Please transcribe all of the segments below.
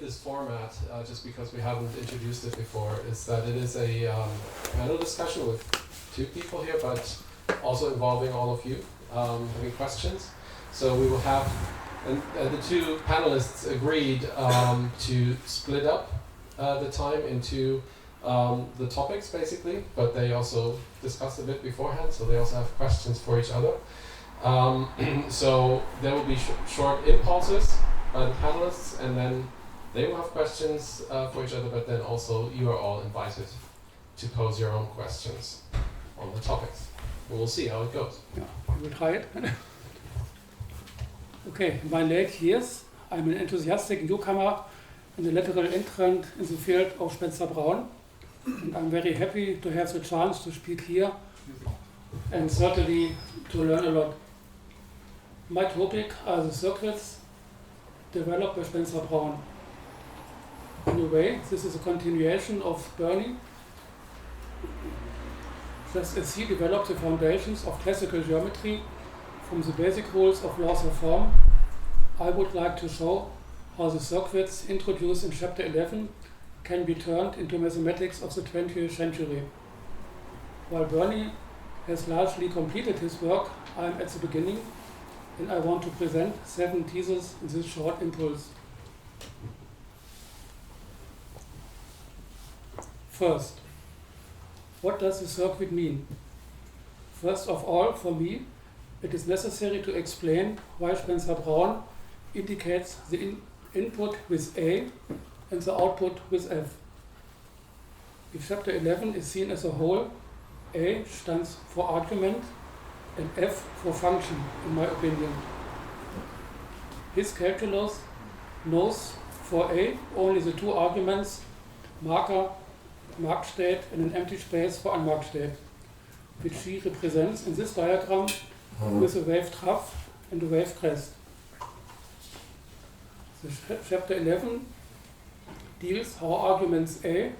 this format, just because we haven't introduced it before, is that it is a panel discussion with two people here, but also involving all of you having questions. So we will have, and the two panelists agreed to split up the time into the topics basically, but they also discussed a bit beforehand, so they also have questions for each other. So there will be short impulses by the panelists, and then they will have questions for each other, but then also you are all invited to pose your own questions on the topics. We'll see how it goes. Yeah, we will try it. Okay, in my late years, I'm an enthusiastic newcomer and a lateral entrant in the field of Spencer-Brown, and I'm very happy to have the chance to speak here and certainly to learn a lot. My topic are the circuits developed by Spencer-Brown. In a way, this is a continuation of Bernie. Just as he developed the foundations of classical geometry from the basic rules of laws of form, I would like to show how the circuits introduced in chapter 11 can be turned into mathematics of the 20th century. While Bernie has largely completed his work, I am at the beginning, and I want to present 7 theses in this short impulse. First, what does the circuit mean? First of all, for me, it is necessary to explain why Spencer-Brown indicates the input with A and the output with F. If chapter 11 is seen as a whole, A stands for argument and F for function, in my opinion. His calculus knows for A only the 2 arguments, marker, marked state, and an empty space for unmarked state, which he represents in this diagram with a wave trough and a wave crest. The chapter 11 deals how arguments A,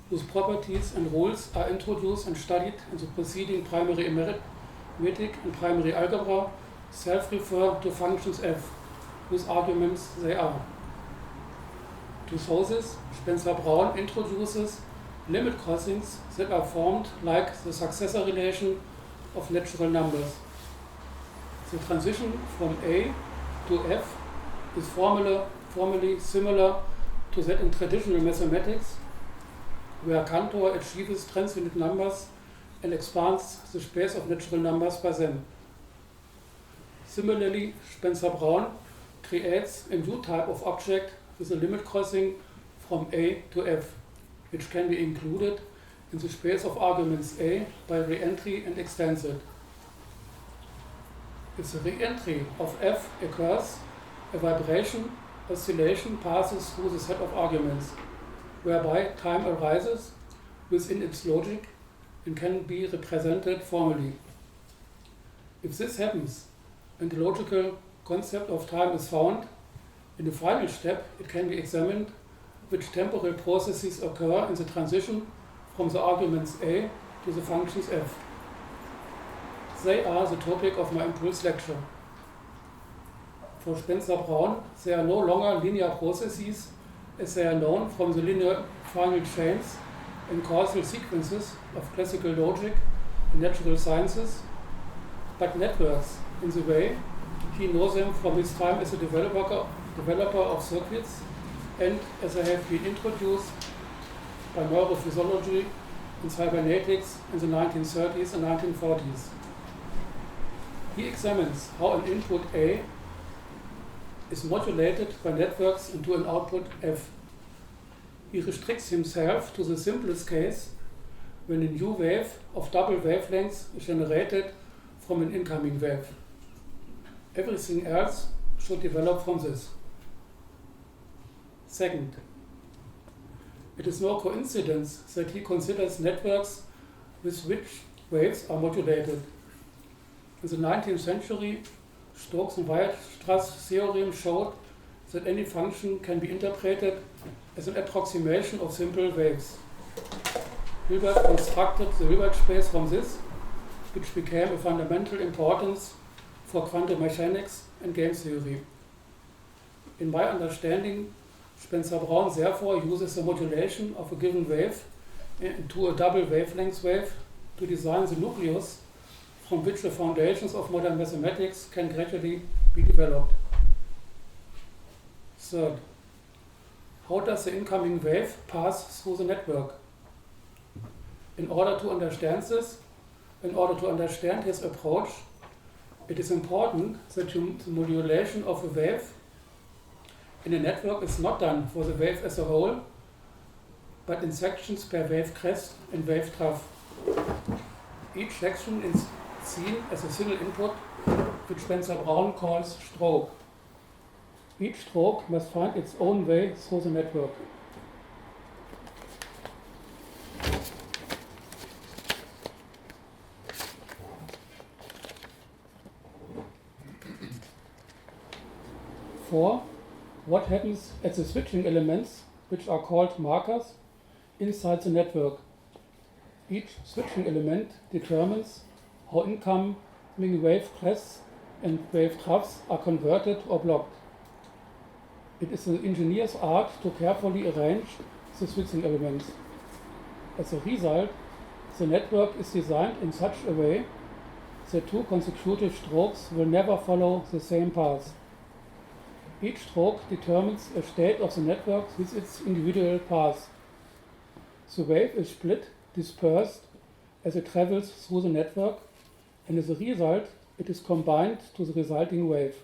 whose properties and rules are introduced and studied in the preceding primary arithmetic and primary algebra, self-refer to functions F, whose arguments they are. To show this, Spencer-Brown introduces limit crossings that are formed like the successor relation of natural numbers. The transition from A to F is formally similar to that in traditional mathematics, where Cantor achieves transfinite numbers and expands the space of natural numbers by them. Similarly, Spencer-Brown creates a new type of object with a limit crossing from A to F, which can be included in the space of arguments A by re-entry and extends it. If the re-entry of F occurs, a vibration oscillation passes through the set of arguments, whereby time arises within its logic and can be represented formally. If this happens and the logical concept of time is found, in the final step it can be examined which temporal processes occur in the transition from the arguments A to the functions F. They are the topic of my impulse lecture. For Spencer-Brown, they are no longer linear processes as they are known from the linear final chains and causal sequences of classical logic and natural sciences, but networks in the way he knows them from his time as a developer of circuits and as they have been introduced by neurophysiology and cybernetics in the 1930s and 1940s. He examines how an input A is modulated by networks into an output F. He restricts himself to the simplest case when a new wave of double wavelengths is generated from an incoming wave. Everything else should develop from this. Second, it is no coincidence that he considers networks with which waves are modulated. In the 19th century, Stokes and Weierstrass' theorem showed that any function can be interpreted as an approximation of simple waves. Hilbert constructed the Hilbert space from this, which became of fundamental importance for quantum mechanics and game theory. In my understanding, Spencer-Brown therefore uses the modulation of a given wave into a double wavelength wave to design the nucleus from which the foundations of modern mathematics can gradually be developed. Third, how does the incoming wave pass through the network? In order to understand his approach, it is important that the modulation of a wave in a network is not done for the wave as a whole, but in sections per wave crest and wave trough. Each section is seen as a single input, which Spencer-Brown calls stroke. Each stroke must find its own way through the network. Four, what happens at the switching elements, which are called markers, inside the network? Each switching element determines how incoming wave crests and wave troughs are converted or blocked. It is the engineer's art to carefully arrange the switching elements. As a result, the network is designed in such a way that two consecutive strokes will never follow the same path. Each stroke determines a state of the network with its individual paths. The wave is split, dispersed, as it travels through the network, and as a result, it is combined to the resulting wave.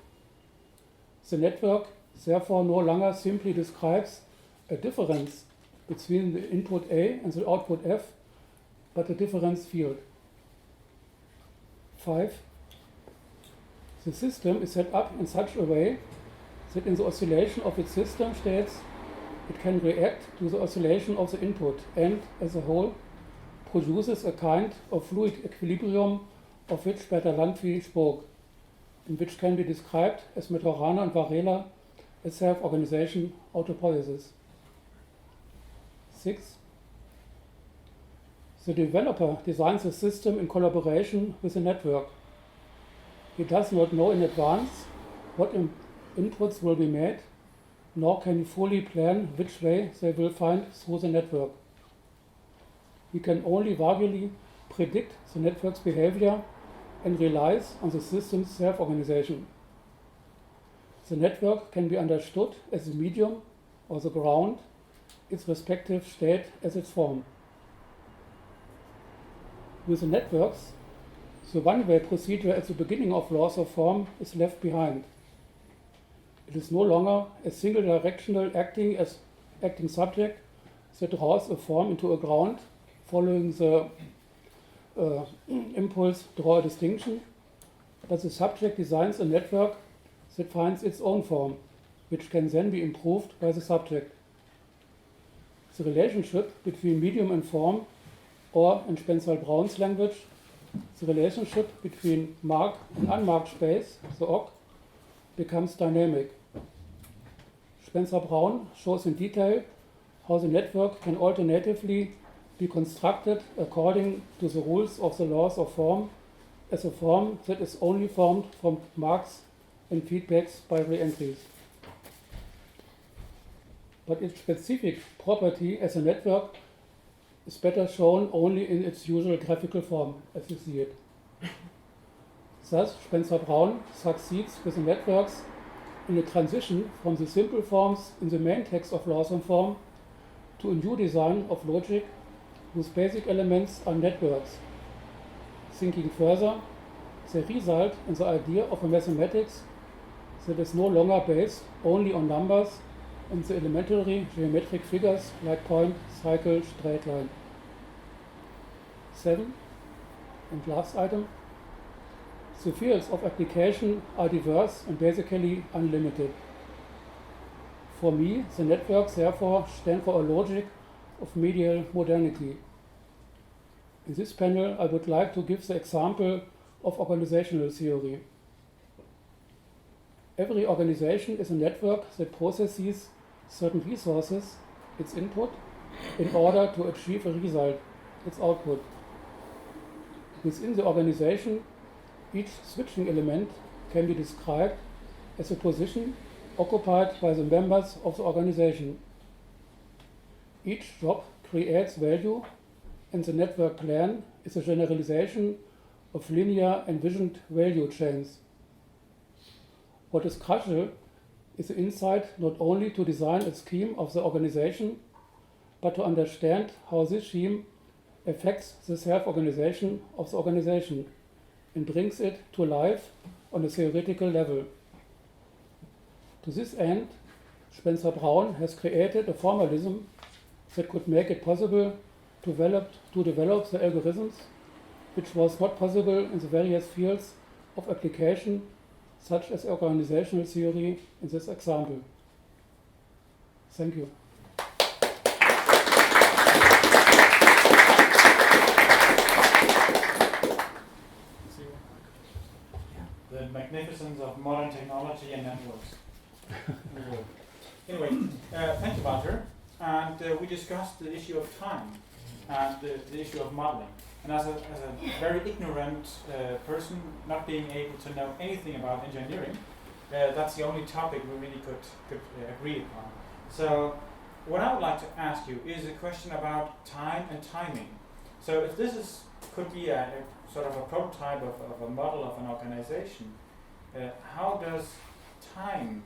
The network therefore no longer simply describes a difference between the input A and the output F, but a difference field. 5. The system is set up in such a way that in the oscillation of its system states, it can react to the oscillation of the input and, as a whole, produces a kind of fluid equilibrium of which Bertalanffy spoke, and which can be described as Majorana and Varela a self-organization autopoiesis. 6. The developer designs the system in collaboration with the network. He does not know in advance what inputs will be made, nor can he fully plan which way they will find through the network. He can only vaguely predict the network's behavior and relies on the system's self-organization. The network can be understood as the medium or the ground, its respective state as its form. With the networks, the one-way procedure at the beginning of laws of form is left behind. It is no longer a single directional acting subject that draws a form into a ground following the impulse draw a distinction, but the subject designs a network that finds its own form, which can then be improved by the subject. The relationship between medium and form, or in Spencer-Brown's language, the relationship between marked and unmarked space, the OC, becomes dynamic. Spencer-Brown shows in detail how the network can alternatively be constructed according to the rules of the laws of form as a form that is only formed from marks and feedbacks by reentries. But its specific property as a network is better shown only in its usual graphical form, as you see it. Thus, Spencer-Brown succeeds with the networks in a transition from the simple forms in the main text of laws of form to a new design of logic whose basic elements are networks. Thinking further, they result in the idea of a mathematics that is no longer based only on numbers and the elementary geometric figures like point, cycle, straight line. 7. And last item. The fields of application are diverse and basically unlimited. For me, the networks therefore stand for a logic of medial modernity. In this panel, I would like to give the example of organizational theory. Every organization is a network that processes certain resources, its input, in order to achieve a result, its output. Within the organization, each switching element can be described as a position occupied by the members of the organization. Each job creates value, and the network plan is a generalization of linear envisioned value chains. What is crucial is the insight not only to design a scheme of the organization, but to understand how this scheme affects the self-organization of the organization and brings it to life on a theoretical level. To this end, Spencer Brown has created a formalism that could make it possible to develop the algorithms which was not possible in the various fields of application, such as organizational theory in this example. Thank you. The magnificence of modern technology and networks. Anyway, thank you, Walter. And we discussed the issue of time and the issue of modeling. And as a very ignorant person, not being able to know anything about engineering, that's the only topic we really could agree upon. So what I would like to ask you is a question about time and timing. So if this could be a sort of a prototype of a model of an organization, how does time,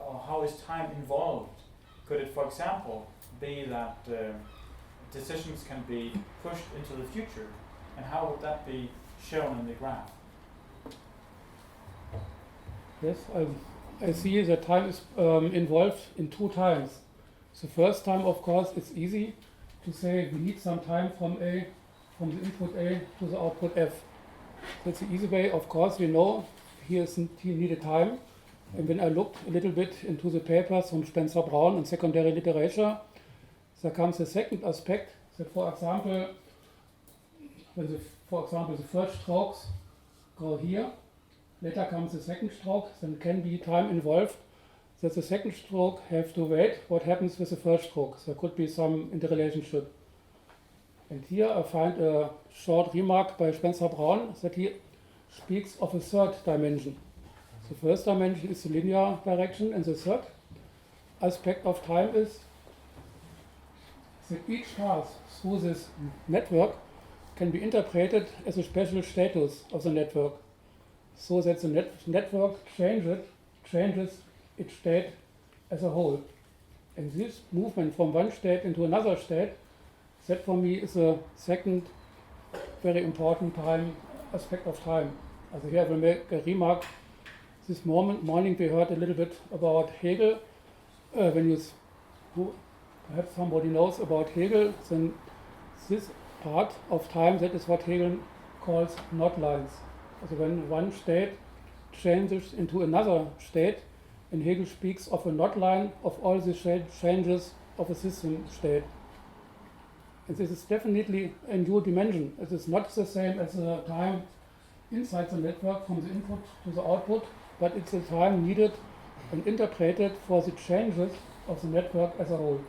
or how is time involved? Could it, for example, be that decisions can be pushed into the future, and how would that be shown in the graph? Yes, I see that time is involved in two times. The first time, of course, it's easy to say we need some time from the input A to the output F. That's the easy way. Of course, we know here needed time. And when I looked a little bit into the papers from Spencer Brown and secondary literature, there comes a second aspect that, for example, the first strokes go here, later comes the second stroke, then can be time involved that the second stroke have to wait what happens with the first stroke. There could be some interrelationship. And here I find a short remark by Spencer Brown that he speaks of a third dimension. The first dimension is the linear direction, and the third aspect of time is that each path through this network can be interpreted as a special status of the network, so that the network changes its state as a whole. And this movement from one state into another state, that for me is a second very important aspect of time. Also here I will make a remark. This morning we heard a little bit about Hegel. Perhaps somebody knows about Hegel, then this part of time, that is what Hegel calls knot lines. So when one state changes into another state, and Hegel speaks of a knot line of all the changes of a system state. And this is definitely a new dimension. It is not the same as the time inside the network from the input to the output, but it's the time needed and interpreted for the changes of the network as a whole.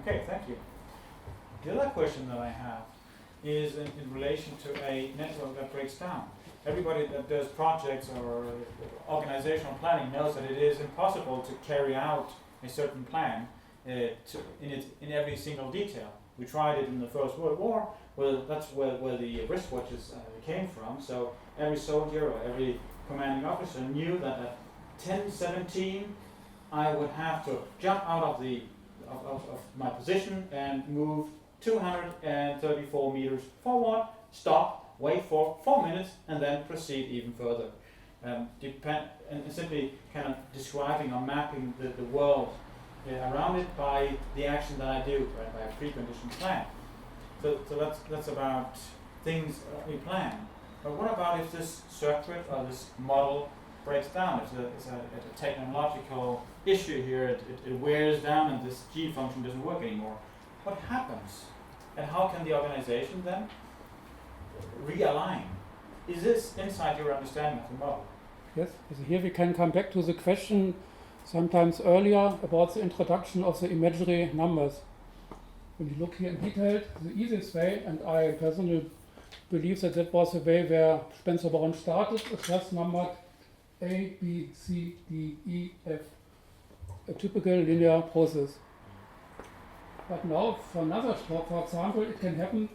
Okay, thank you. The other question that I have is in relation to a network that breaks down. Everybody that does projects or organizational planning knows that it is impossible to carry out a certain plan in every single detail. We tried it in the First World War. Well, that's where the wristwatches came from. So every soldier or every commanding officer knew that at 10:17 I would have to jump out of my position and move 234 meters forward, stop, wait for 4 minutes, and then proceed even further. And simply kind of describing or mapping the world around it by the action that I do, right, by a preconditioned plan. So that's about things we plan. But what about if this circuit or this model breaks down? It's a technological issue here. It wears down and this G function doesn't work anymore. What happens? And how can the organization then realign? Is this inside your understanding of the model? Yes, so here we can come back to the question sometimes earlier about the introduction of the imaginary numbers. When you look here in detail, the easiest way, and I personally believe that was the way where Spencer Brown started, is just numbered A, B, C, D, E, F, a typical linear process. But now for another stroke, for example, it can happen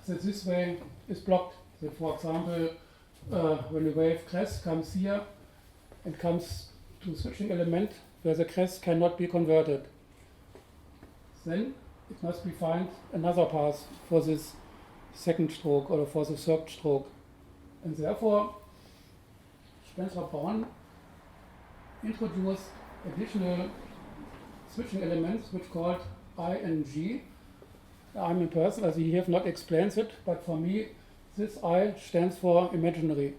that this way is blocked. That, for example, when a wave crest comes here and comes to a switching element where the crest cannot be converted, then it must be find another path for this second stroke or for the third stroke. And therefore, Spencer-Brown introduced additional switching elements which called I and G. I'm in person, as he have not explained it, but for me this I stands for imaginary.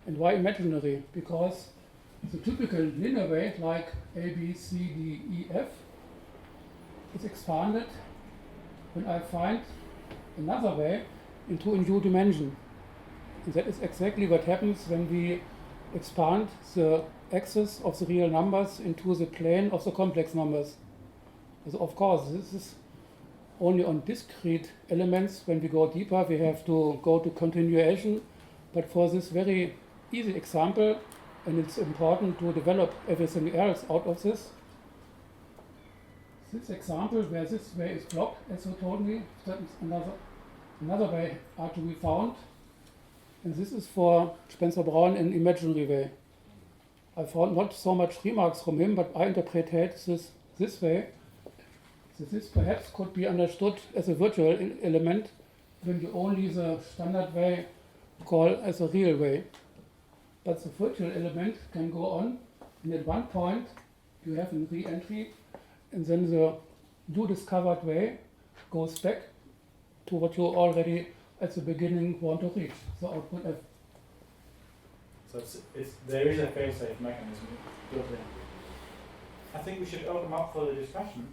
And why imaginary? Because the typical linear way, like A, B, C, D, E, F, is expanded when I find another way into a new dimension. And that is exactly what happens when we expand the axis of the real numbers into the plane of the complex numbers. So of course, this is only on discrete elements. When we go deeper, we have to go to continuation. But for this very easy example, and it's important to develop everything else out of this example where this way is blocked, as you told me, that is another way are to be found. And this is for Spencer-Brown an imaginary way. I found not so much remarks from him, but I interpreted this way. So this perhaps could be understood as a virtual element when you only the standard way call as a real way. But the virtual element can go on, and at one point you have a re-entry, and then the new discovered way goes back to what you already at the beginning want to reach, the output F. So there is a fail-safe mechanism built in. I think we should open up for the discussion.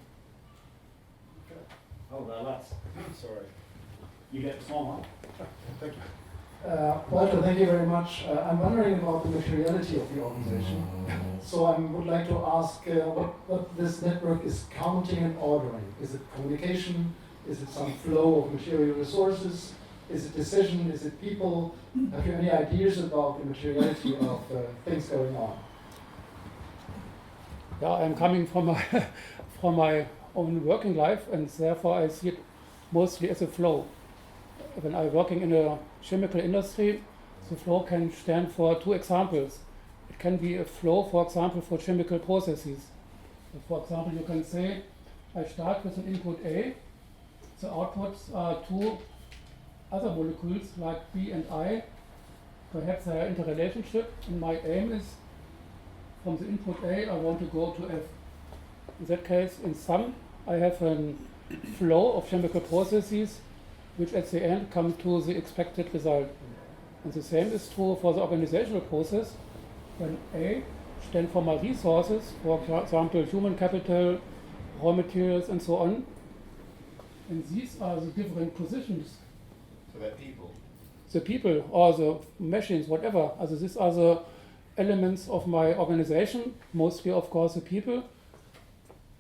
Oh, Lars. Sorry. You get the small one. Thank you. Walter, thank you very much. I'm wondering about the materiality of the organization. So I would like to ask what this network is counting and ordering. Is it communication? Is it some flow of material resources? Is it decision? Is it people? Have you any ideas about the materiality of things going on? Yeah, I'm coming from my own working life, and therefore I see it mostly as a flow. When I'm working in a chemical industry, the flow can stand for two examples. It can be a flow, for example, for chemical processes. So for example, you can say, I start with an input A. The outputs are two other molecules like B and I. Perhaps they are interrelationship, and my aim is from the input A, I want to go to F. In that case, in sum, I have a flow of chemical processes which at the end come to the expected result. And the same is true for the organizational process. When A stands for my resources, for example, human capital, raw materials, and so on. And these are the different positions. So they're people. The people or the machines, whatever. Also these are the elements of my organization, mostly of course the people.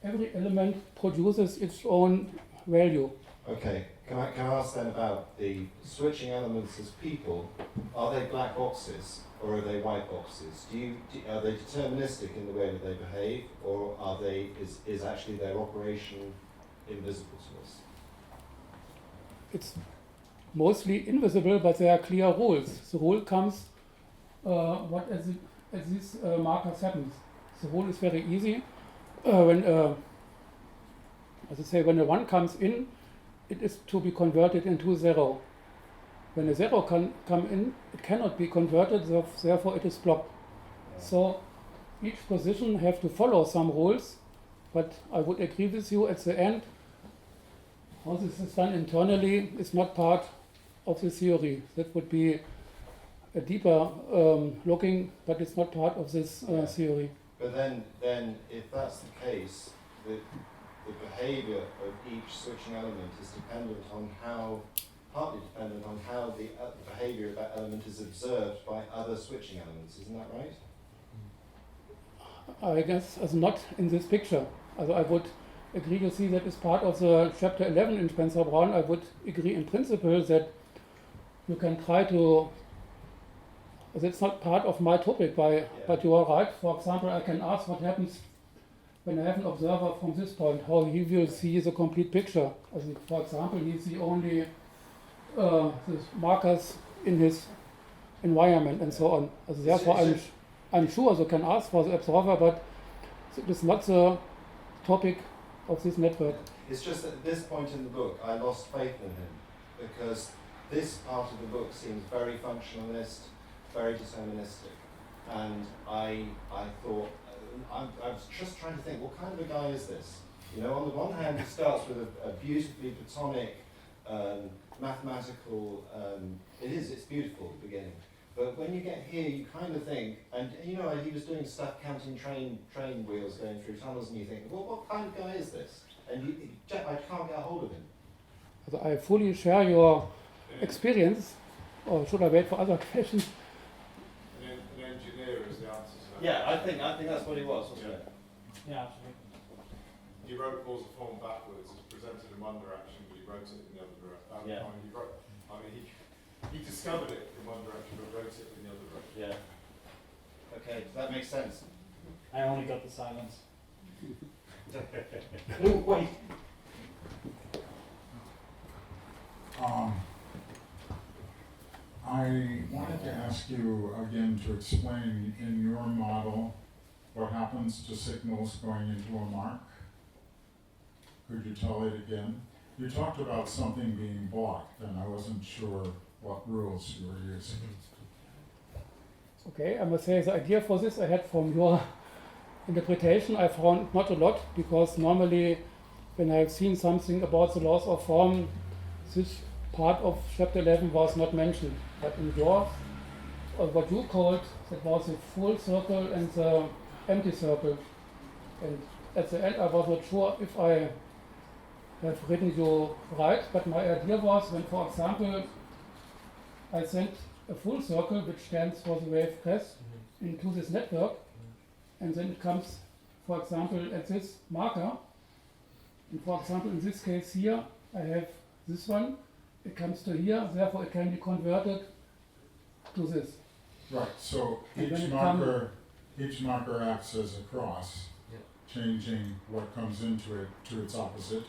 Every element produces its own value. Okay, can I ask then about the switching elements as people? Are they black boxes or are they white boxes? Are they deterministic in the way that they behave, or is actually their operation invisible to us? It's mostly invisible, but there are clear rules. The rule comes what as these markers happens. The rule is very easy. When when a 1 comes in, it is to be converted into 0. When a 0 can come in, it cannot be converted, therefore it is blocked. So each position have to follow some rules, but I would agree with you at the end, how this is done internally is not part of the theory. That would be a deeper looking, but it's not part of this theory. But then, if that's the case, the behaviour of each switching element is partly dependent on how the behaviour of that element is observed by other switching elements. Isn't that right? I guess as not in this picture. Also I would agree to see that is part of the chapter 11 in Spencer-Brown. I would agree in principle that you can try to That's not part of my topic, but you are right. For example, I can ask what happens when I have an observer from this point, how he will see the complete picture. For example, he sees only the markers in his environment and so on. Therefore, I'm sure you can ask for the observer, but it is not the topic of this network. It's just that at this point in the book, I lost faith in him because this part of the book seems very functionalist, very deterministic, and I thought I was just trying to think, what kind of a guy is this? You know, on the one hand, it starts with a beautifully platonic, mathematical. It's beautiful at the beginning. But when you get here, you kind of think, and you know, he was doing stuff counting train wheels going through tunnels, and you think, well, what kind of guy is this? And I can't get a hold of him. So I fully share your experience, or should I wait for other questions? An engineer is the answer to that. Yeah, I think that's what he was, wasn't it? Yeah, absolutely. He wrote causal form backwards. It's presented in one direction, but he wrote it in the other direction. Yeah. He discovered it in one direction, but wrote it in the other direction. Yeah. Okay, that makes sense. I only got the silence. Oh, wait. I wanted to ask you again to explain in your model what happens to signals going into a mark. Could you tell it again? You talked about something being blocked, and I wasn't sure what rules you were using. Okay, I must say the idea for this I had from your interpretation. I found not a lot, because normally when I've seen something about the laws of form, this part of chapter 11 was not mentioned. But in yours, what you called, that was the full circle and the empty circle. And at the end I was not sure if I have written you right, but my idea was when, for example, I sent a full circle, which stands for the wave crest, into this network, and then it comes, for example, at this marker. And for example, in this case here, I have this one. It comes to here, therefore it can be converted to this. Right, so And each marker acts as a cross, changing what comes into it to its opposite.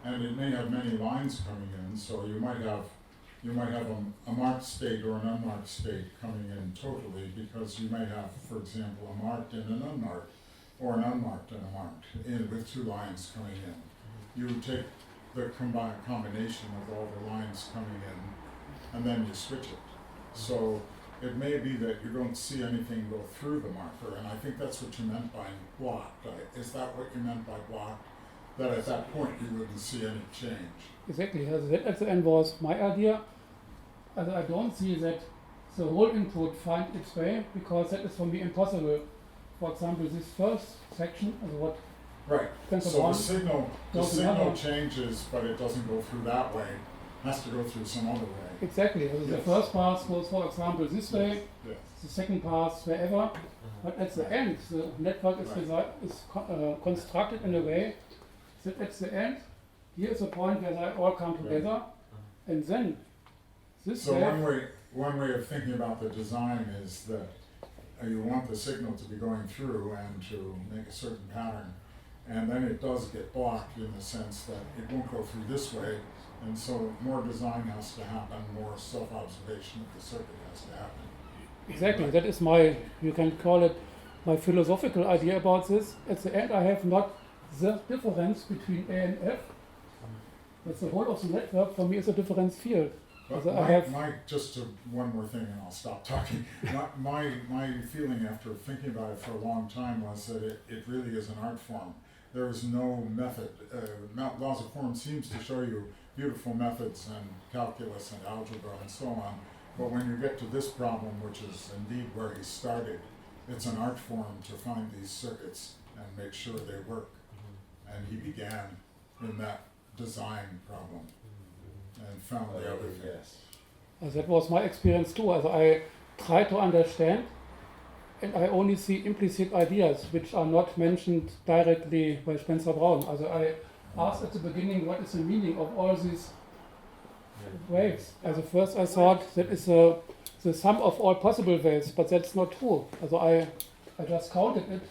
And it may have many lines coming in, so you might have a marked state or an unmarked state coming in totally, because you may have, for example, a marked and an unmarked, or an unmarked and a marked, with two lines coming in. You take the combination of all the lines coming in, and then you switch it. So it may be that you don't see anything go through the marker, and I think that's what you meant by blocked. Is that what you meant by blocked? That at that point you wouldn't see any change? Exactly, that at the end was my idea. I don't see that the whole input find its way, because that is for me impossible. For example, this first section, what Right, depends so upon, the signal goes another. changes, but it doesn't go through that way. It has to go through some other way. Exactly, the Yes. first pass goes, for example, this way, Yes. the second pass wherever, but at the end, the network is, constructed in a way that at the end, here is a point where they all come together, and then this So way, one way of thinking about the design is that you want the signal to be going through and to make a certain pattern, and then it does get blocked in the sense that it won't go through this way, and so more design has to happen, more self-observation of the circuit has to happen. exactly, that is my, you can call it my philosophical idea about this. At the end I have not the difference between A and F, but the whole of the network for me is a difference field. But So I have- one more thing and I'll stop talking. My feeling after thinking about it for a long time was that it really is an art form. There is no method. Laws of form seems to show you beautiful methods and calculus and algebra and so on, but when you get to this problem, which is indeed where he started, it's an art form to find these circuits and make sure they work. And he began in that design problem and found the other things. That was my experience too. I try to understand, and I only see implicit ideas which are not mentioned directly by Spencer Brown. I asked at the beginning, what is the meaning of all these waves? First I thought that is the the sum of all possible waves, but that's not true. Also I just counted it,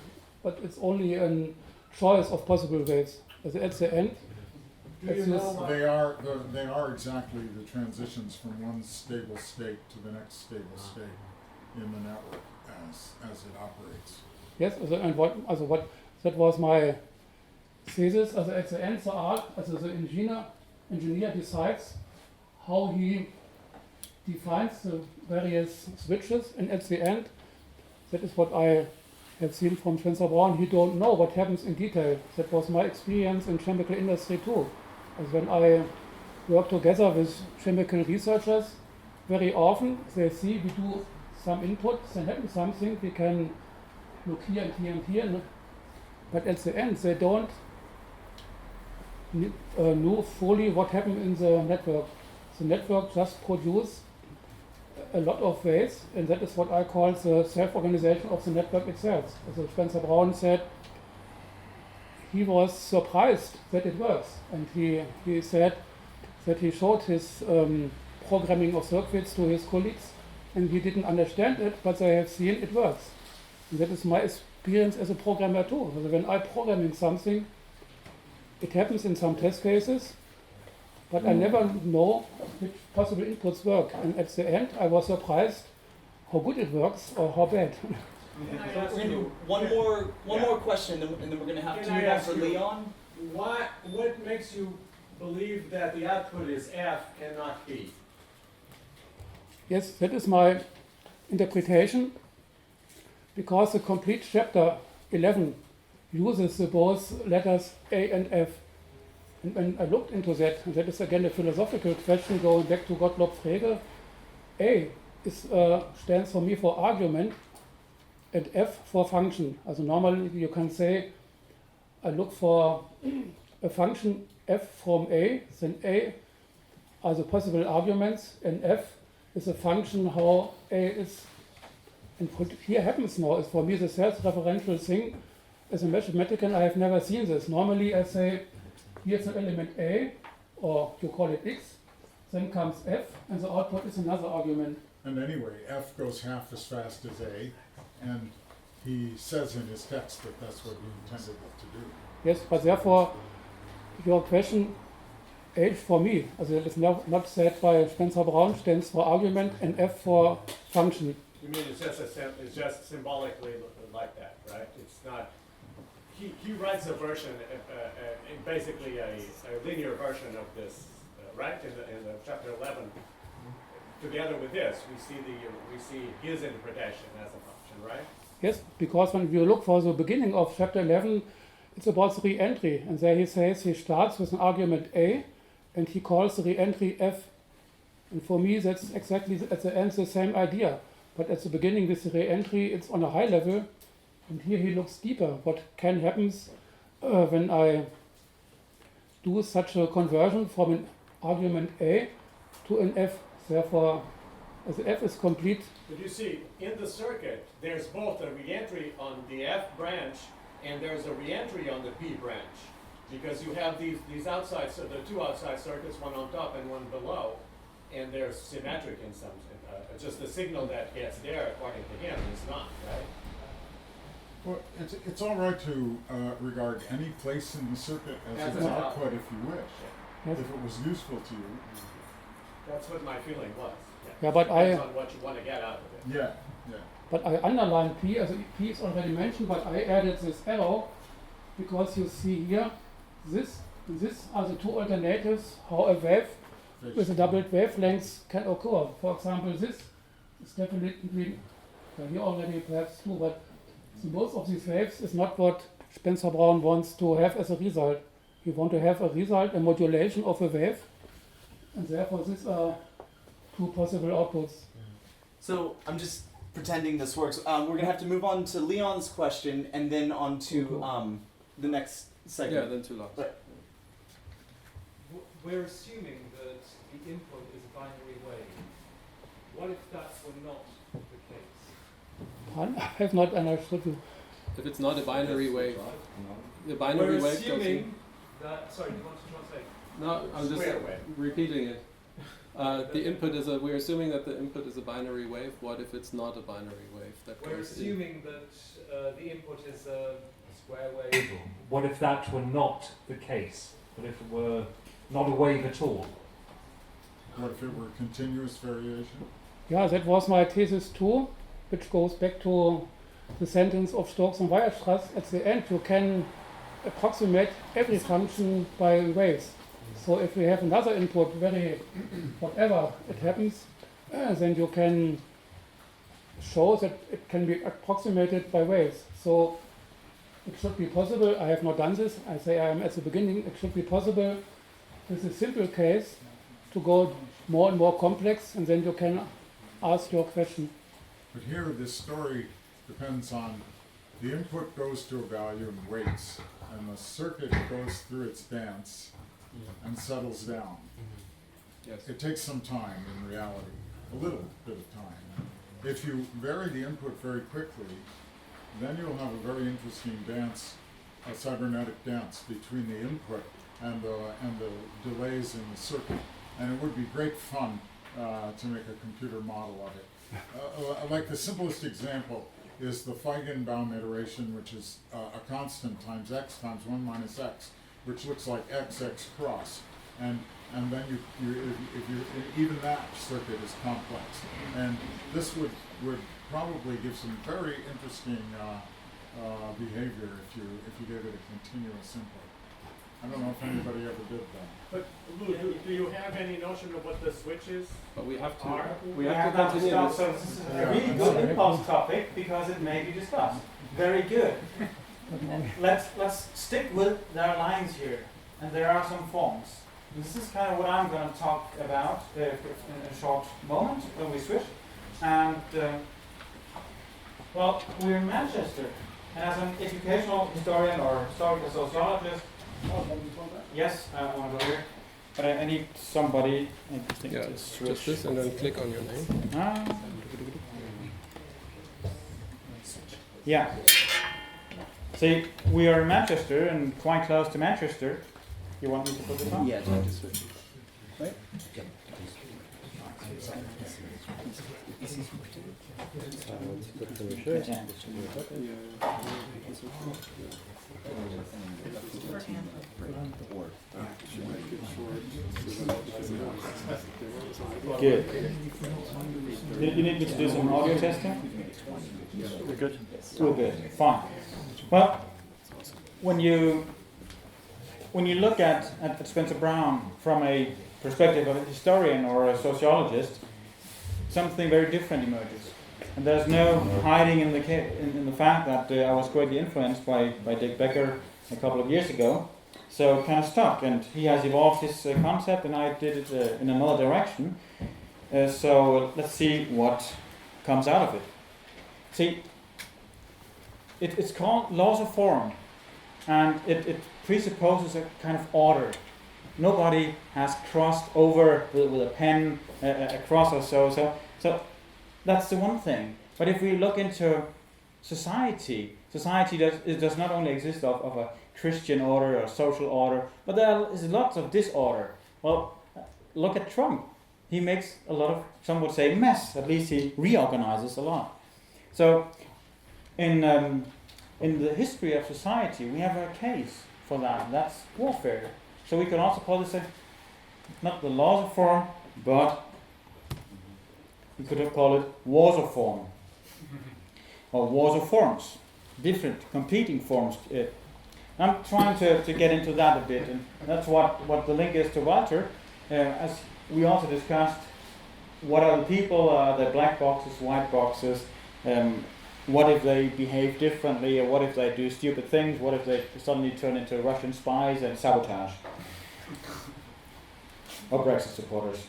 but it's only a choice of possible waves. Also at the end, it's this- They are exactly the transitions from one stable state to the next stable state in the network as it operates. yes, and what that was my thesis. Also at the end, the engineer decides how he defines the various switches, and at the end, that is what I have seen from Spencer Brown. He don't know what happens in detail. That was my experience in chemical industry too. As when I work together with chemical researchers, very often they see we do some input, then happens something, we can look here and here and here, but at the end they don't know fully what happened in the network. The network just produces a lot of ways, and that is what I call the self-organization of the network itself. As Spencer Brown said, he was surprised that it works, and he said that he showed his programming of circuits to his colleagues, and he didn't understand it, but they have seen it works. And that is my experience as a programmer too. So when I'm programming something, it happens in some test cases, but I never know which possible inputs work. And at the end, I was surprised how good it works or how bad. We're gonna do one more question, and then we're gonna have to move on for Leon. What makes you believe that the output is F cannot be? Yes, that is my interpretation, because the complete chapter 11 uses the both letters A and F. And when I looked into that, and that is again a philosophical question going back to Gottlob Frege, A is, stands for me for argument, and F for function. Also normally you can say, I look for a function F from A, then A are the possible arguments, and F is a function how A is. And what here happens now is for me the self-referential thing. As a mathematician, I have never seen this. Normally I say, here's an element A, or you call it X, then comes F, and the output is another argument. And anyway, F goes half as fast as A, and he says in his text that that's what he intended it to do. Yes, but therefore, your question, H for me, also it is not said by Spencer Brown, stands for argument, and F for function. You mean it's just symbolically like that, right? It's not. He writes a version, basically a linear version of this, right? In the chapter 11, together with this, we see his interpretation as a function, right? Yes, because when you look for the beginning of chapter 11, it's about the re-entry, and there he says he starts with an argument A, and he calls the re-entry F. And for me, that's exactly at the end the same idea. But at the beginning with the re-entry, it's on a high level, and here he looks deeper. What can happen when I do such a conversion from an argument A to an F? Therefore, as F is complete. But you see, in the circuit, there's both a reentry on the F branch and there's a reentry on the P branch. Because you have these outside, so the two outside circuits, one on top and one below, and they're symmetric in some sense. Just the signal that gets there, according to him, is not, right? Well, it's all right to regard any place in the circuit as its output if you wish, Yes. if it was useful to you. That's what my feeling was. Yeah, but Depends on what you want to get out of it. Yeah, yeah. But I underlined P, as P is already mentioned, but I added this arrow because you see here, this are the two alternatives how a wave with a doubled wavelength can occur. For example, this is definitely, here already perhaps true, but most of these waves is not what Spencer Brown wants to have as a result. He wants to have a result, a modulation of a wave, and therefore these are two possible outputs. So I'm just pretending this works. We're gonna have to move on to Leon's question and then on to the next segment. Yeah, then to Lars. Right. We're assuming that the input is a binary wave. What if that were not the case? I have not understood you. If it's not a binary wave, the We're binary wave goes in. assuming that. Sorry, do you want to translate? No, I'm just Square wave. repeating it. The input is we're assuming that the input is a binary wave. What if it's not a binary wave? We're assuming that the input is a square wave. What if that were not the case? What if it were not a wave at all? What if it were continuous variation? Yeah, that was my thesis too, which goes back to the sentence of Stokes and Weierstrass. At the end, you can approximate every function by waves. So if we have another input, whatever it happens, then you can show that it can be approximated by waves. So it should be possible, I have not done this, I say I am at the beginning, it should be possible with a simple case to go more and more complex, and then you can ask your question. But here, this story depends on the input goes to a value and waits, and the circuit goes through its dance and settles down. Yes. It takes some time in reality, a little bit of time. If you vary the input very quickly, then you'll have a very interesting dance, a cybernetic dance between the input and the delays in the circuit. And it would be great fun to make a computer model of it. Like the simplest example is the Feigenbaum iteration, which is a constant times x times 1 minus x, which looks like x cross. And then even that circuit is complex. And this would probably give some very interesting behavior if you gave it a continuous input. I don't know if anybody ever did that. But Lou, do you have any notion of what the switch is? But we have to have to continue stop. this. So this is a really good impulse topic because it may be discussed. Very good. Let's stick with their lines here, and there are some forms. This is kind of what I'm going to talk about in a short moment when we switch. And well, we're in Manchester, and as an educational historian or historical sociologist. Yes, I want to go here. But I need somebody. Yeah, just this and then click on your name. Yeah. See, we are in Manchester and quite close to Manchester. You want me to put this on? Yeah, try to switch. Right? Good. You need me to do some audio testing? We're good. We're good. Fine. Well, when you look at Spencer Brown from a perspective of a historian or a sociologist, something very different emerges. And there's no hiding in the fact that I was greatly influenced by Dick Becker a couple of years ago. So it kind of stuck, and he has evolved his concept, and I did it in another direction. So let's see what comes out of it. See, it's called laws of form, and it presupposes a kind of order. Nobody has crossed over with a pen across or so. So that's the one thing. But if we look into society does not only exist of a Christian order or social order, but there is lots of disorder. Well, look at Trump. He makes a lot of, some would say, mess. At least he reorganizes a lot. So in the history of society, we have a case for that. That's warfare. So we can also call this not the laws of form, but we could have called it wars of form. Or wars of forms. Different, competing forms. I'm trying to get into that a bit, and that's what the link is to Walter. As we also discussed, what are the people, the black boxes, white boxes, what if they behave differently, or what if they do stupid things, what if they suddenly turn into Russian spies and sabotage, or Brexit supporters.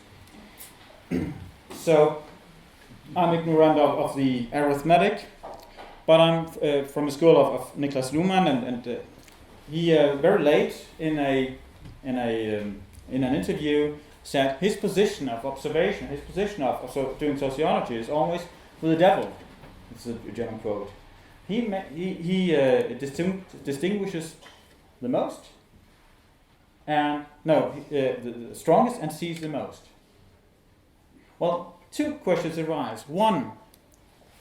So, I'm ignorant of the arithmetic, but I'm from the school of Niklas Luhmann, and he very late in an interview said his position of observation, his position of doing sociology is always with the devil. It's a German quote. He distinguishes the most, and the strongest, and sees the most. Well, two questions arise. One,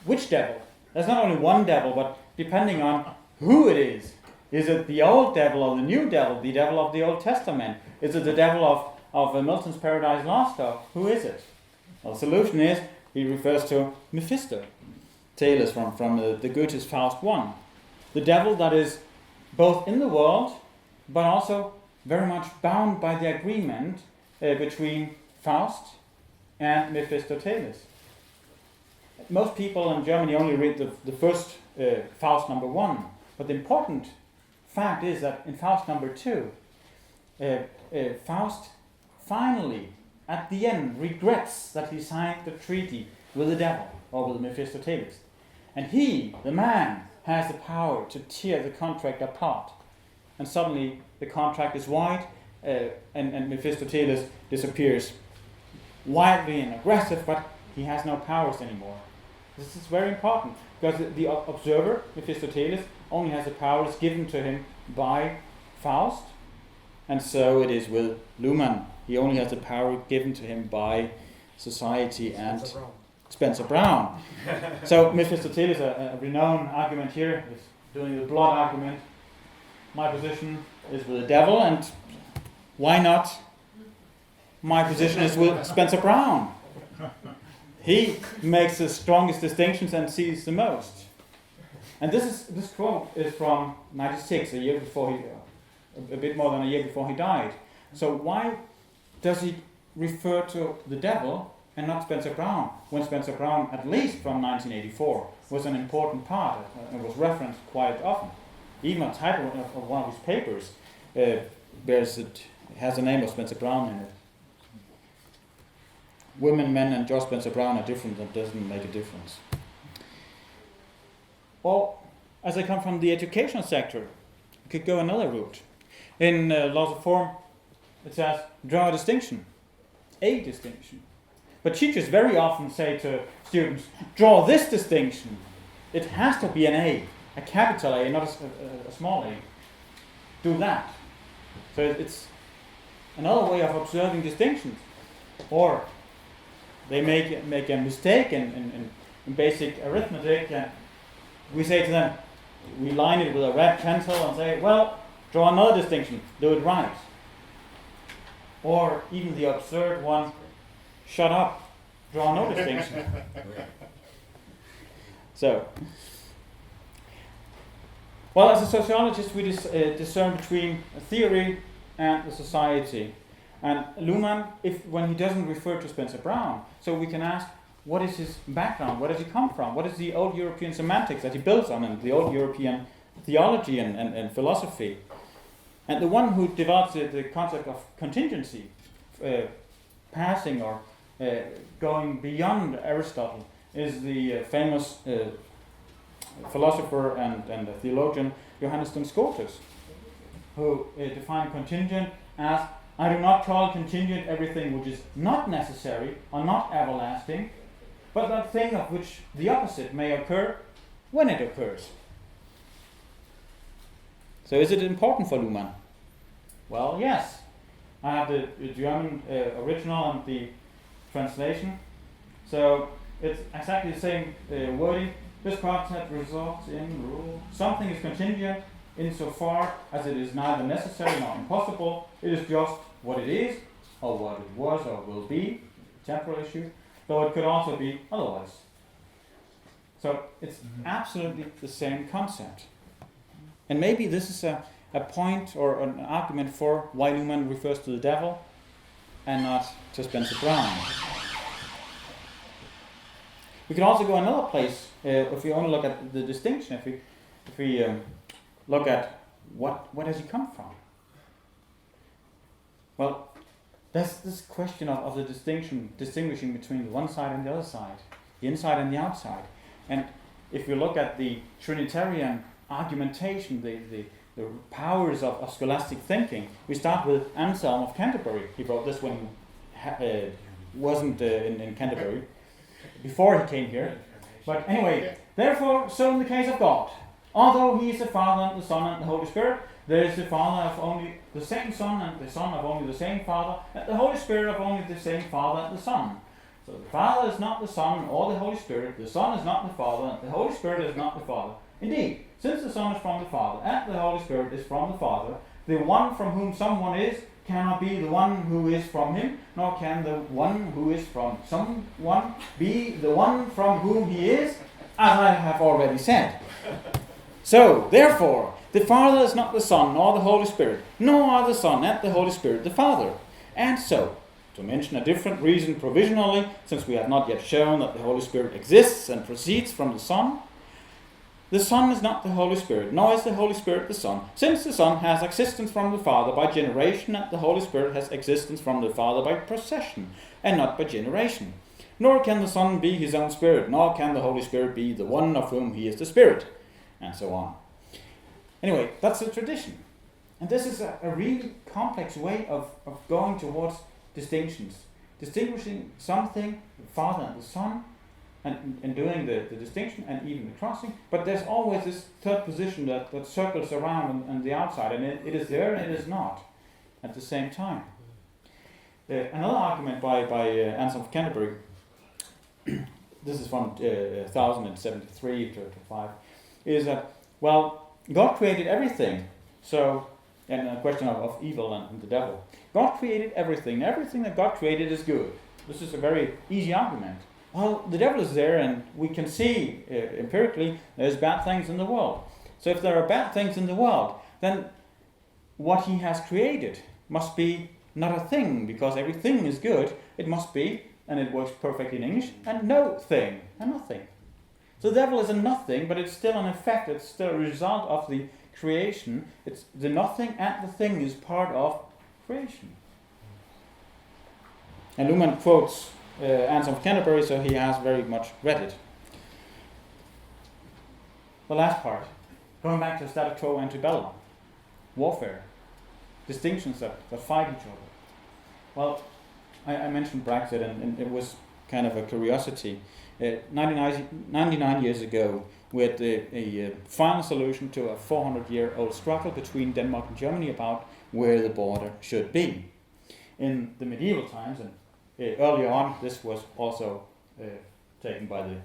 which devil? There's not only one devil, but depending on who it is. Is it the old devil or the new devil, the devil of the Old Testament? Is it the devil of Milton's Paradise Lost? Or who is it? Well, the solution is he refers to Mephistopheles from the Goethe's Faust 1. The devil that is both in the world, but also very much bound by the agreement between Faust and Mephistopheles. Most people in Germany only read the first Faust number 1, but the important fact is that in Faust number 2, Faust finally, at the end, regrets that he signed the treaty with the devil, or with Mephistopheles. And he, the man, has the power to tear the contract apart. And suddenly the contract is void, and Mephistopheles disappears wildly and aggressive, but he has no powers anymore. This is very important, because the observer, Mephistopheles, only has the powers given to him by Faust, and so it is with Luhmann. He only has the power given to him by society and Spencer Brown. So Mephistopheles, a renowned argument here, is doing the blood argument. My position is with the devil, and why not? My position is with Spencer Brown. He makes the strongest distinctions and sees the most. And this quote is from 96, a year before a bit more than a year before he died. So why does he refer to the devil and not Spencer Brown, when Spencer Brown, at least from 1984, was an important part and was referenced quite often? Even a title of one of his papers has the name of Spencer Brown in it. Women, men, and George Spencer Brown are different. That doesn't make a difference. Or, as I come from the educational sector, we could go another route. In laws of form, it says, draw a distinction. A distinction. But teachers very often say to students, draw this distinction. It has to be an a capital A, not a small a. Do that. So it's another way of observing distinctions. Or they make a mistake in basic arithmetic, and we say to them, we line it with a red pencil and say, well, draw another distinction, do it right. Or even the absurd one, shut up, draw no distinction. So, well, as a sociologist, we discern between a theory and the society. And Luhmann, when he doesn't refer to Spencer Brown, so we can ask, what is his background? Where does he come from? What is the old European semantics that he builds on, and the old European theology and philosophy? And the one who develops the concept of contingency, passing or going beyond Aristotle, is the famous philosopher and theologian Johannes Duns Scotus, who defined contingent as, I do not call contingent everything which is not necessary or not everlasting, but that thing of which the opposite may occur when it occurs. So is it important for Luhmann? Well, yes. I have the German original and the translation. So it's exactly the same wording. This concept results in rule. Something is contingent insofar as it is neither necessary nor impossible. It is just what it is, or what it was or will be, a temporal issue, though it could also be otherwise. So it's absolutely the same concept. And maybe this is a point or an argument for why Luhmann refers to the devil and not to Spencer Brown. We can also go another place if we only look at the distinction, if we look at where does he come from? Well, there's this question of the distinguishing between the one side and the other side, the inside and the outside. And if you look at the Trinitarian argumentation, the powers of scholastic thinking, we start with Anselm of Canterbury. He wrote this when he wasn't in Canterbury, before he came here. But anyway, therefore, so in the case of God, although he is the Father, the Son, and the Holy Spirit, there is the Father of only the same Son, and the Son of only the same Father, and the Holy Spirit of only the same Father and the Son. So the Father is not the Son or the Holy Spirit, the Son is not the Father, the Holy Spirit is not the Father. Indeed, since the Son is from the Father and the Holy Spirit is from the Father, the one from whom someone is cannot be the one who is from him, nor can the one who is from someone be the one from whom he is, as I have already said. So, therefore, the Father is not the Son nor the Holy Spirit, nor are the Son and the Holy Spirit the Father. And so, to mention a different reason provisionally, since we have not yet shown that the Holy Spirit exists and proceeds from the Son is not the Holy Spirit, nor is the Holy Spirit the Son, since the Son has existence from the Father by generation, and the Holy Spirit has existence from the Father by procession, and not by generation. Nor can the Son be his own Spirit, nor can the Holy Spirit be the one of whom he is the Spirit, and so on. Anyway, that's the tradition. And this is a really complex way of going towards distinctions. Distinguishing something, the Father and the Son, and doing the distinction and even the crossing. But there's always this third position that circles around on the outside, and it is there and it is not at the same time. Another argument by Anselm of Canterbury, this is from 1073 to 5, is that, well, God created everything, so, and a question of evil and the devil. God created everything. Everything that God created is good. This is a very easy argument. Well, the devil is there, and we can see empirically there's bad things in the world. So if there are bad things in the world, then what he has created must be not a thing, because everything is good. It must be, and it works perfectly in English, a no thing, a nothing. So the devil is a nothing, but it's still an effect. It's still a result of the creation. It's the nothing and the thing is part of creation. And Luhmann quotes Anselm of Canterbury, so he has very much read it. The last part, going back to status quo antebellum, warfare, distinctions that fight each other. Well, I mentioned Brexit, and it was kind of a curiosity. 99 years ago, we had a final solution to a 400-year-old struggle between Denmark and Germany about where the border should be. In the medieval times, and earlier on, this was also taken by the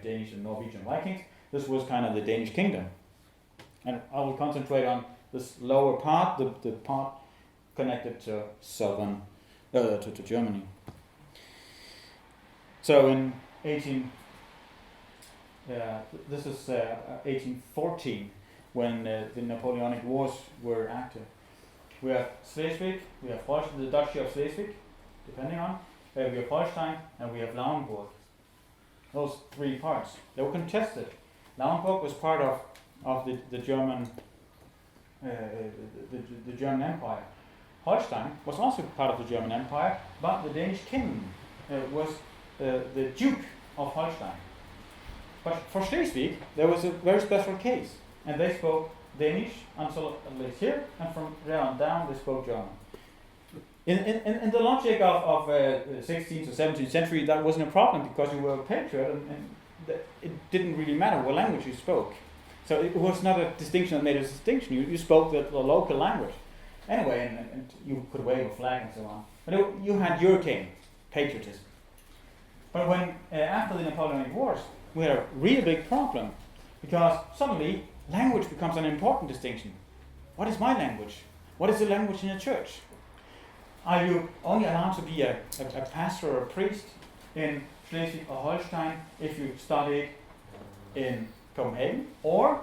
Danish and Norwegian Vikings. This was kind of the Danish kingdom. And I will concentrate on this lower part, the part connected to southern, to Germany. So in 1814, when the Napoleonic Wars were active. We have Schleswig, we have Holstein, the Duchy of Schleswig, depending on. We have Holstein, and we have Lauenburg. Those three parts. They were contested. Lauenburg was part of the German the German Empire. Holstein was also part of the German Empire, but the Danish king was the Duke of Holstein. But for Schleswig, there was a very special case, and they spoke Danish until at least here, and from there on down they spoke German. In the logic of 16th or 17th century, that wasn't a problem because you were a patriot, and it didn't really matter what language you spoke. So it was not a distinction that made a distinction. You spoke the local language. Anyway, and you could wave a flag and so on. But you had your king, patriotism. But when, after the Napoleonic Wars, we had a really big problem because suddenly language becomes an important distinction. What is my language? What is the language in the church? Are you only allowed to be a pastor or a priest in Schleswig or Holstein if you studied in Copenhagen? Or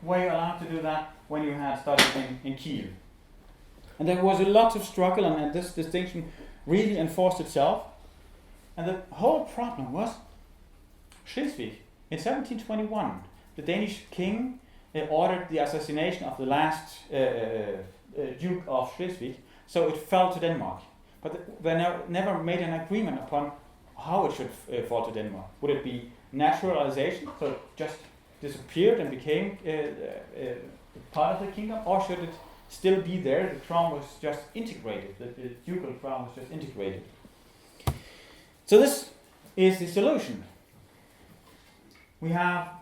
were you allowed to do that when you had studied in Kiel? And there was a lot of struggle, and this distinction really enforced itself. And the whole problem was Schleswig. In 1721, the Danish king ordered the assassination of the last Duke of Schleswig, so it fell to Denmark. But they never made an agreement upon how it should fall to Denmark. Would it be naturalization, so it just disappeared and became part of the kingdom, or should it still be there? The crown was just integrated, the ducal crown was just integrated. So this is the solution. We have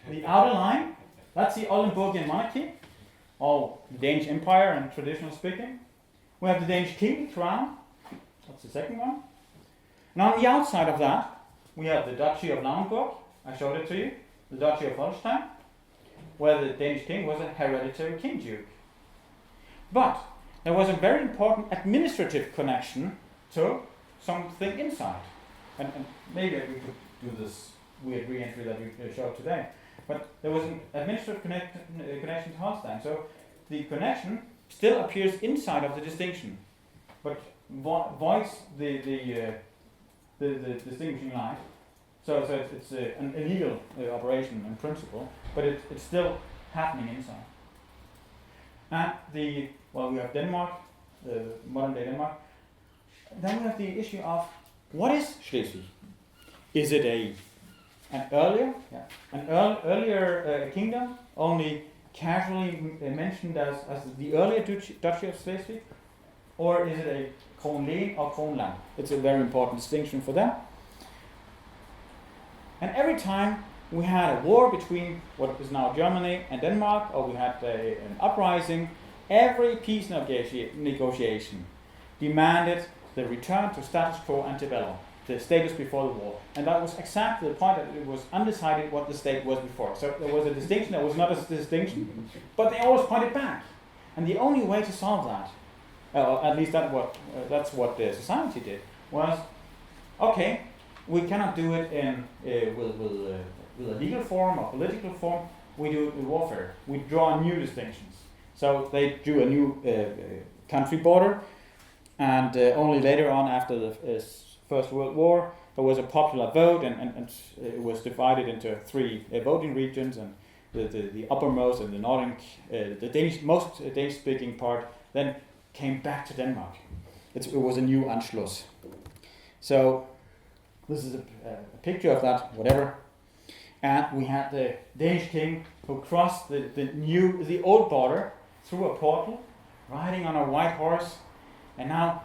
the outer line, that's the Oldenburgian monarchy, or the Danish Empire and traditional speaking. We have the Danish king, crown, that's the second one. And on the outside of that, we have the Duchy of Lauenburg. I showed it to you. The Duchy of Holstein, where the Danish king was a hereditary king duke. But there was a very important administrative connection to something inside. And maybe we could do this weird re-entry that we showed today. But there was an administrative connection to Holstein. So the connection still appears inside of the distinction, but voids the distinguishing line. So it's an illegal operation in principle, but it's still happening inside. And we have Denmark, modern day Denmark. Then we have the issue of what is Schleswig? Is it an earlier kingdom, only casually mentioned as the earlier Duchy of Schleswig, or is it a Kronlen or Kronland? It's a very important distinction for them. And every time we had a war between what is now Germany and Denmark, or we had an uprising, every peace negotiation demanded the return to status quo ante bello, the status before the war. And that was exactly the point, that it was undecided what the state was before. So there was a distinction that was not a distinction, but they always pointed back. And the only way to solve that, at least that's what the society did, was, okay, we cannot do it with a legal form or political form. We do it with warfare. We draw new distinctions. So they drew a new country border, and only later on, after the First World War, there was a popular vote, and it was divided into 3 voting regions, and the uppermost and the northern, the most Danish-speaking part, then came back to Denmark. It was a new Anschluss. So this is a picture of that, whatever. And we had the Danish king who crossed the old border through a portal, riding on a white horse, and now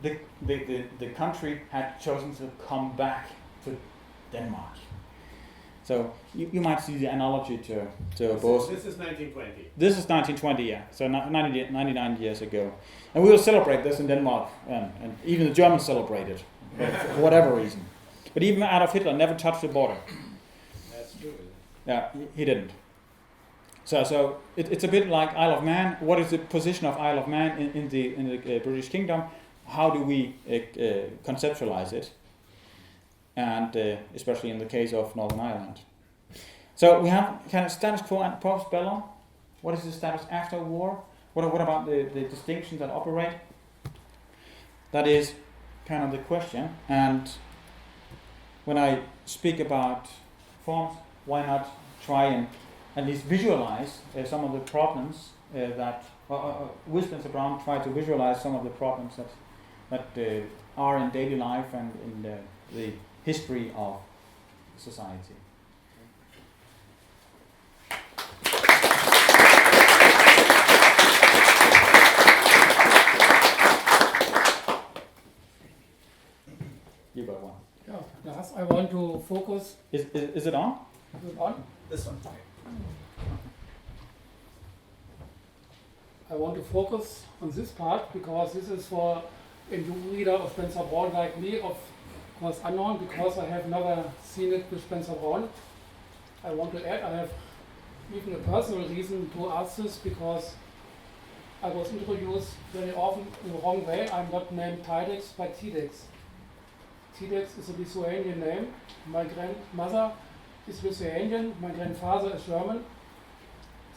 the country had chosen to come back to Denmark. So you might see the analogy to both. This is 1920. This is 1920, yeah. So 99 years ago. And we will celebrate this in Denmark, and even the Germans celebrate it, for whatever reason. But even Adolf Hitler never touched the border. That's true. Yeah, he didn't. So it's a bit like Isle of Man. What is the position of Isle of Man in the British Kingdom? How do we conceptualize it? And especially in the case of Northern Ireland. So we have kind of status quo and post bellum. What is the status after war? What about the distinctions that operate? That is kind of the question. And when I speak about forms, why not try and at least visualize some of the problems that with Spencer Brown try to visualize some of the problems that are in daily life and in the history of society. You got one. Yeah, Lars, I want to focus. Is it on? Is it on? This one. I want to focus on this part because this is for a new reader of Spencer Brown like me, of course unknown, because I have never seen it with Spencer Brown. I want to add, I have even a personal reason to ask this, because I was introduced very often in the wrong way. I'm not named Tydecks, but Tydecks. Tydecks is a Lithuanian name. My grandmother is Lithuanian, my grandfather is German.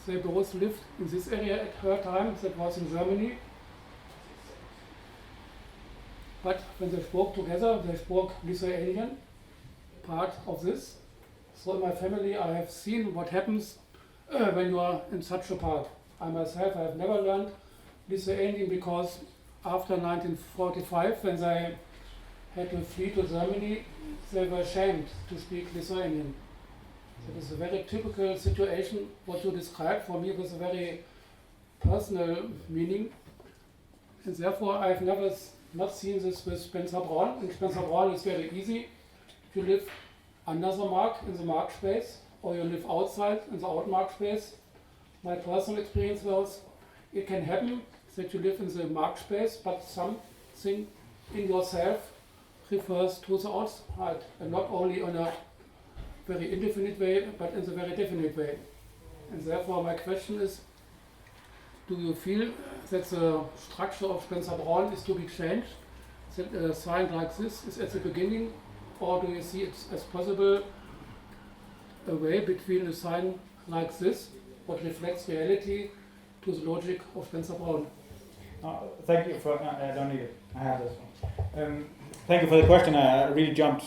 They both lived in this area at her time, that was in Germany. But when they spoke together, they spoke Lithuanian, part of this. So in my family I have seen what happens when you are in such a part. I myself have never learned Lithuanian because after 1945, when they had to flee to Germany, they were ashamed to speak Lithuanian. That is a very typical situation, what you described for me with a very personal meaning. And therefore I've never not seen this with Spencer Brown. In Spencer Brown it's very easy. If you live under the mark, in the mark space, or you live outside in the outmark space. My personal experience was it can happen that you live in the mark space, but something in yourself refers to the outside, and not only in a very indefinite way, but in a very definite way. And therefore my question is, do you feel that the structure of Spencer-Braun is to be changed? That a sign like this is at the beginning, or do you see it as possible a way between a sign like this, what reflects reality, to the logic of Spencer-Braun? Thank you for. I don't need it. I have this one. Thank you for the question. I really jumped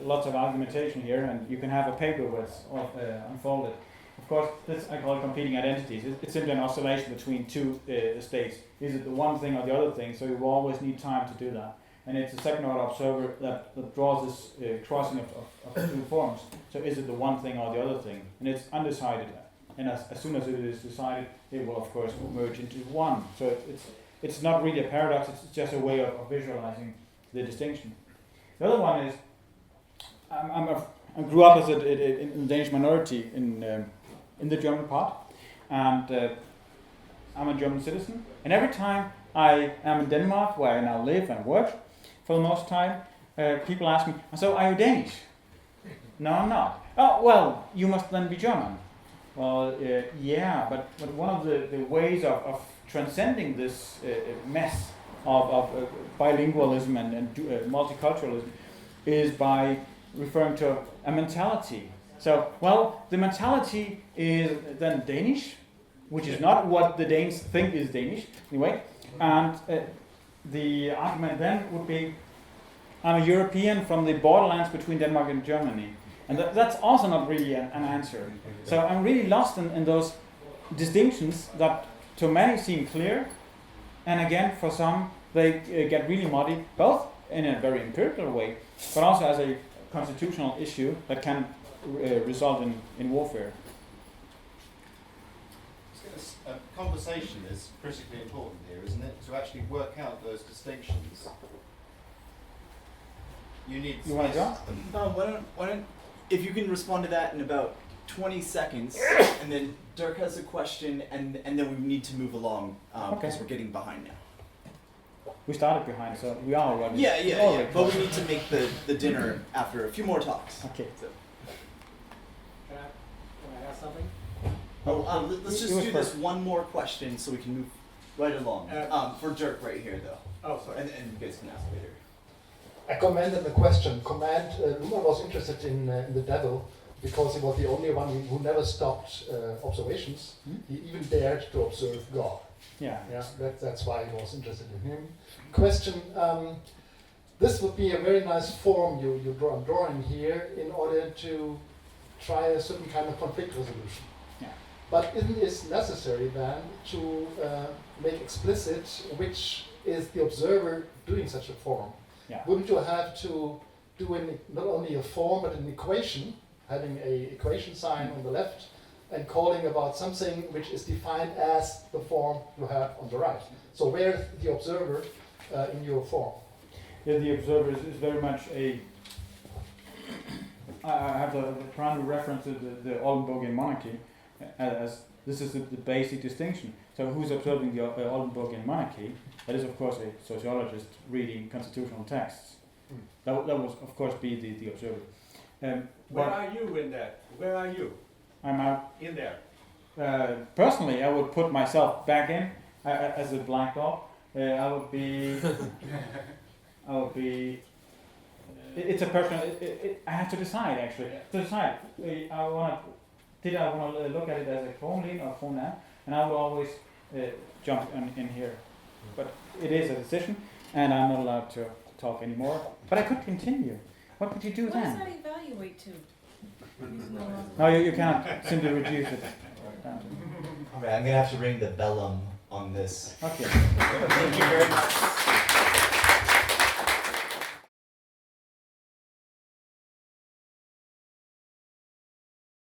lots of argumentation here, and you can have a paper where it's all, unfolded. Of course, this I call competing identities. It's simply an oscillation between two states. Is it the one thing or the other thing? So you will always need time to do that. And it's a second order observer that draws this crossing of two forms. So is it the one thing or the other thing? And it's undecided. And as soon as it is decided, it will of course merge into one. So it's not really a paradox. It's just a way of visualizing the distinction. The other one is I grew up as in the Danish minority in the German part, and I'm a German citizen. And every time I am in Denmark, where I now live and work, for the most time, people ask me, "So are you Danish?" No, I'm not. Oh, well, you must then be German. Well, yeah, but one of the ways of transcending this mess of bilingualism and multiculturalism is by referring to a mentality. So, well, the mentality is then Danish, which is not what the Danes think is Danish, anyway. And the argument then would be, I'm a European from the borderlands between Denmark and Germany. And that's also not really an answer. So I'm really lost in those distinctions that to many seem clear, and again, for some, they get really muddy, both in a very empirical way, but also as a constitutional issue that can result in warfare. Conversation is critically important here, isn't it? To actually work out those distinctions. You need You want to go? Why don't, if you can respond to that in about 20 seconds, and then Dirk has a question, and then we need to move along, because we're getting behind now. We started behind, so we are already. Yeah. But we need to make the dinner after a few more talks. Okay. So. Can I ask something? Let's just do this one more question so we can move right along. For Dirk right here, though. Oh, sorry. And you guys can ask later. I commented the question. Luhmann was interested in the devil because he was the only one who never stopped observations. He even dared to observe God. Yeah. That's why he was interested in him. Question, this would be a very nice form I'm drawing here in order to try a certain kind of conflict resolution. Yeah. But isn't it necessary then to make explicit which is the observer doing such a form? Yeah. Wouldn't you have to do not only a form but an equation, having an equation sign on the left and calling about something which is defined as the form you have on the right? So where is the observer in your form? Yeah, the observer is very much a. I have the primary reference to the Oldenburgian monarchy as this is the basic distinction. So who's observing the Oldenburgian monarchy? That is, of course, a sociologist reading constitutional texts. That would, of course, be the observer. Where are you in that? Where are you? I'm out. In there. Personally, I would put myself back in as a black dog. I would be. It's a personal. I have to decide actually. To decide, I want to look at it as a Kronlin or Kronan, and I will always jump in here. But it is a decision, and I'm not allowed to talk anymore. But I could continue. What would you do then? What does that evaluate to? No, you cannot simply reduce it. All right, I'm gonna have to ring the bellum on this. Okay. Thank you very much.